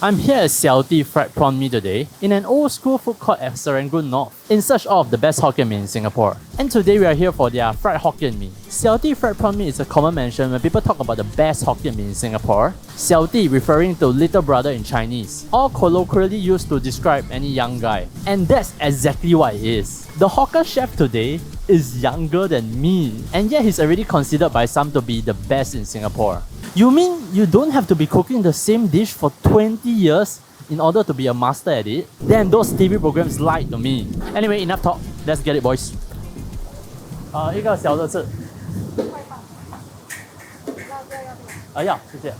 I'm here at Xiao Fried Prawn Mee today in an old school food court at Serangoon North in search of the best Hokkien Mee in Singapore. And today we are here for their fried Hokkien Mee. Xiao Fried Prawn Mee is a common mention when people talk about the best Hokkien Mee in Singapore. Xiao referring to little brother in Chinese, or colloquially used to describe any young guy. And that's exactly what it is. The hawker chef today is younger than me, and yet he's already considered by some to be the best in Singapore. You mean you don't have to be cooking the same dish for 20 years in order to be a master at it? Then those TV programs lied to me. Anyway, enough talk. Let's get it, boys. 一个小的是。要，谢谢。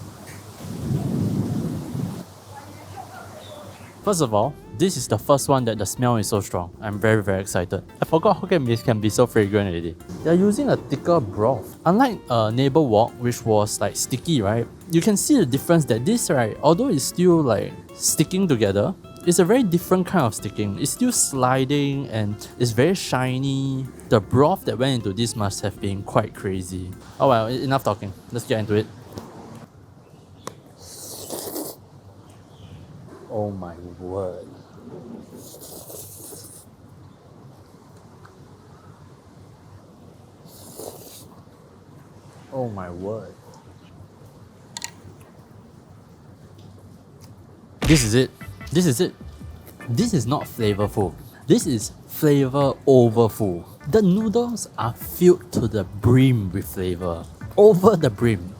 First of all, this is the first one that the smell is so strong. I'm very excited. I forgot Hokkien Mee can be so fragrant already. They're using a thicker broth. Unlike neighbor wok, which was like sticky, right? You can see the difference that this, right, although it's still like sticking together, it's a very different kind of sticking. It's still sliding and it's very shiny. The broth that went into this must have been quite crazy. Oh well, enough talking. Let's get into it. Oh my word. Oh my word. This is it. This is it. This is not flavorful. This is flavor overfull. The noodles are filled to the brim with flavor. Over the brim.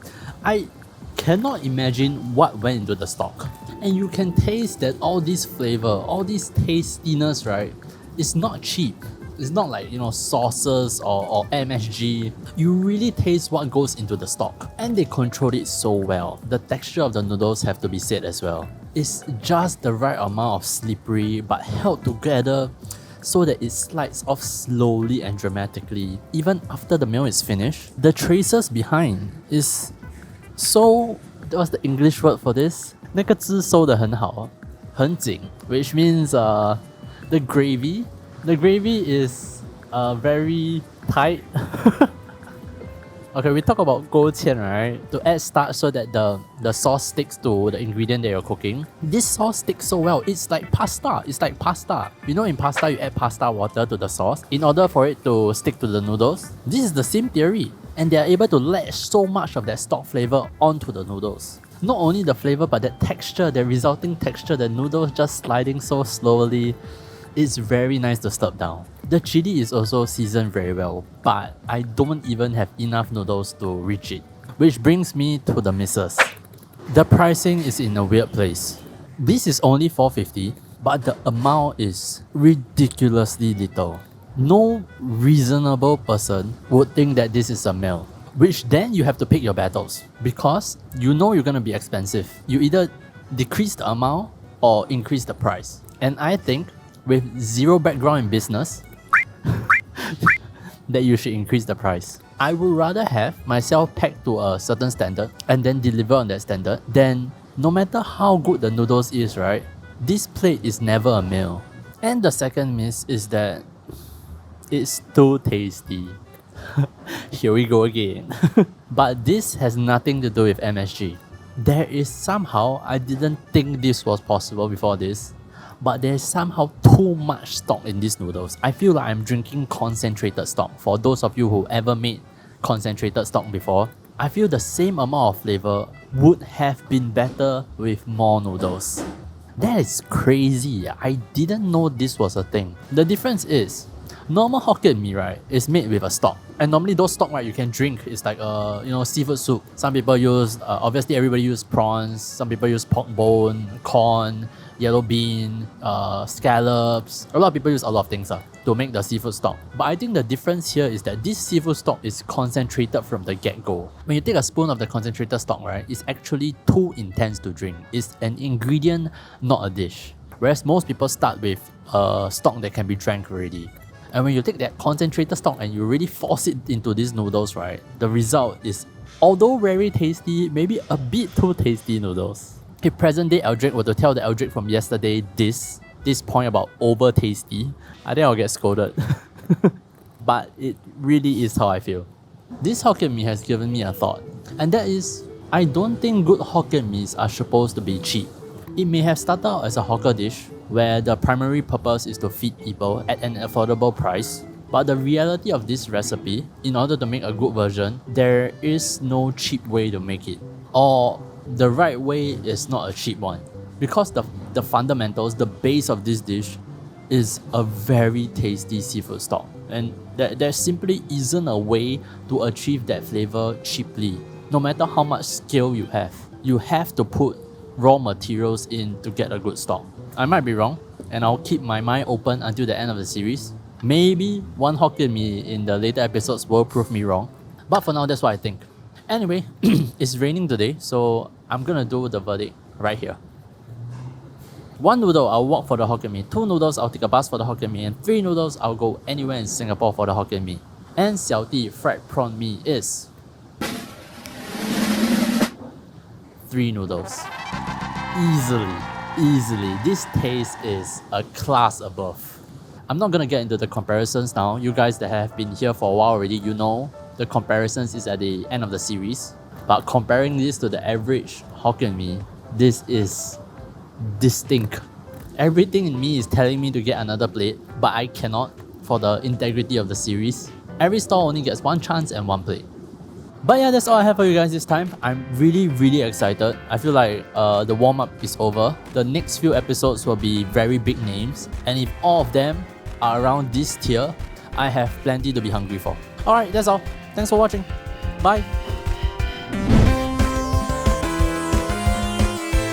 I cannot imagine what went into the stock. And you can taste that all this flavor, all this tastiness, right, is not cheap. It's not like, you know, sauces or MSG. You really taste what goes into the stock. And they control it so well. The texture of the noodles have to be said as well. It's just the right amount of slippery but held together so that it slides off slowly and dramatically. Even after the meal is finished, the traces behind is so... What's the English word for this? 那个汁收得很好，很紧 which means the gravy is very tight. Okay, we talk about 勾芡, right? To add starch so that the sauce sticks to the ingredient that you're cooking. This sauce sticks so well. It's like pasta. It's like pasta. You know, in pasta you add pasta water to the sauce in order for it to stick to the noodles. This is the same theory. And they are able to latch so much of that stock flavor onto the noodles. Not only the flavor, but that texture, the resulting texture, the noodles just sliding so slowly. It's very nice to slurp down. The chili is also seasoned very well, but I don't even have enough noodles to reach it. Which brings me to the misses. The pricing is in a weird place. This is only $4.50, but the amount is ridiculously little. No reasonable person would think that this is a meal. Which then you have to pick your battles because you know you're gonna be expensive. You either decrease the amount or increase the price. And I think with zero background in business, that you should increase the price. I would rather have myself packed to a certain standard and then deliver on that standard than no matter how good the noodles is, right? This plate is never a meal. And the second miss is that it's too tasty. Here we go again. But this has nothing to do with MSG. There is somehow, I didn't think this was possible before this, but there's somehow too much stock in these noodles. I feel like I'm drinking concentrated stock. For those of you who ever made concentrated stock before, I feel the same amount of flavor would have been better with more noodles. That is crazy. I didn't know this was a thing. The difference is, normal Hokkien Mee, right, is made with a stock. And normally those stock, right, you can drink. It's like seafood soup. Some people use, obviously everybody use prawns. Some people use pork bone, corn, yellow bean, scallops. A lot of people use a lot of things to make the seafood stock. But I think the difference here is that this seafood stock is concentrated from the get-go. When you take a spoon of the concentrated stock, right, it's actually too intense to drink. It's an ingredient, not a dish. Whereas most people start with stock that can be drank already. And when you take that concentrated stock and you really force it into these noodles, right, the result is, although very tasty, maybe a bit too tasty noodles. If present day Eldrick were to tell the Eldrick from yesterday this point about over tasty, I think I'll get scolded. But it really is how I feel. This Hokkien Mee has given me a thought, and that is, I don't think good Hokkien Mees are supposed to be cheap. It may have started out as a hawker dish, where the primary purpose is to feed people at an affordable price. But the reality of this recipe, in order to make a good version, there is no cheap way to make it. Or the right way is not a cheap one. Because the fundamentals, the base of this dish is a very tasty seafood stock. And there simply isn't a way to achieve that flavor cheaply. No matter how much skill you have to put raw materials in to get a good stock. I might be wrong, and I'll keep my mind open until the end of the series. Maybe one Hokkien Mee in the later episodes will prove me wrong. But for now, that's what I think. Anyway, it's raining today, so I'm gonna do the verdict right here. 1 noodle, I'll walk for the Hokkien Mee. 2 noodles, I'll take a bus for the Hokkien Mee. And 3 noodles, I'll go anywhere in Singapore for the Hokkien Mee. And Xiao Di fried prawn mee is 3 noodles. Easily. This taste is a class above. I'm not gonna get into the comparisons now. You guys that have been here for a while already, you know the comparisons is at the end of the series. But comparing this to the average Hokkien Mee, this is distinct. Everything in me is telling me to get another plate, but I cannot for the integrity of the series. Every stall only gets 1 chance and 1 plate. But yeah, that's all I have for you guys this time. I'm really excited. I feel like the warm-up is over. The next few episodes will be very big names, and if all of them are around this tier, I have plenty to be hungry for. Alright, that's all. Thanks for watching. Bye.